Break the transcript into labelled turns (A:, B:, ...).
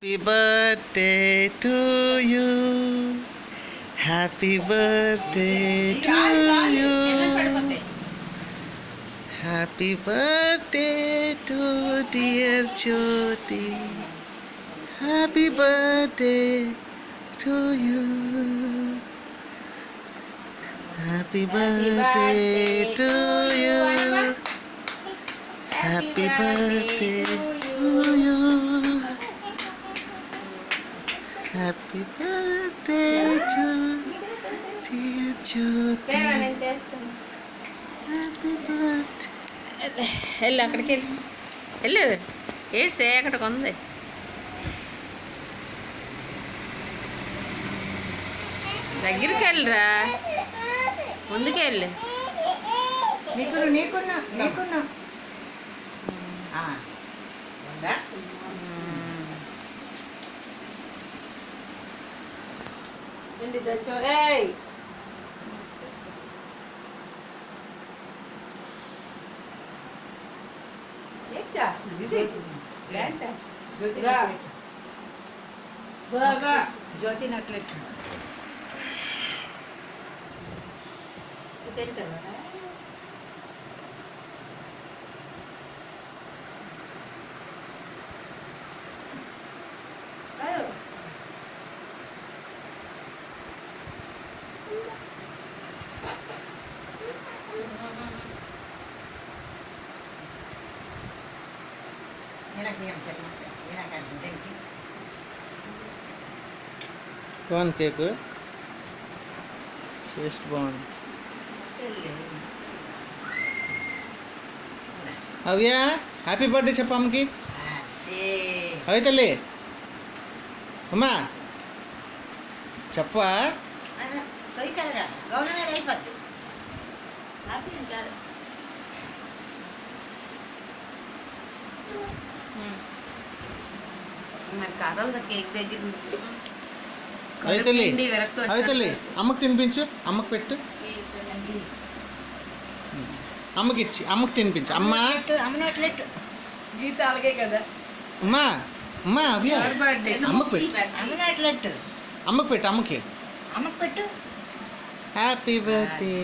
A: Happy birthday to you. Happy birthday to you. Happy birthday to dear Jyoti. Happy birthday to you. Happy birthday to you. Happy birthday to you. Happy birthday to dear Jyoti. Happy birthday.
B: వెళ్ళు అక్కడికి వెళ్ళు వేసే అక్కడికి ఉంది దగ్గరికి వెళ్ళరా ముందుకు వెళ్ళు
C: నీకున్నా జ్యోతి నట్లెట్
A: One cake. Taste one. Avya happy birthday చెప్పమ్మకి అవి తల్లి అమ్మా చెప్పవా
C: గవర్నమెంట్ అయిపోద్ది
B: మరి కదలదు కేక్ దగ్గర నుంచి
A: అవి తల్లి అమ్మకి తినిపించు అమ్మకి పెట్టు అమ్మకి ఇచ్చి అమ్మకి తినిపించు అమ్మా
C: అమ్మనట్లెట్
B: గీత అలాగే కదా
A: అమ్మా అమ్మా అవ్య అమ్మకి పెట్టు
C: అమ్మనట్లెట్
A: అమ్మకి పెట్టు అమ్మకి
C: అమ్మకు పెట్టు
A: హ్యాపీ బర్త్డే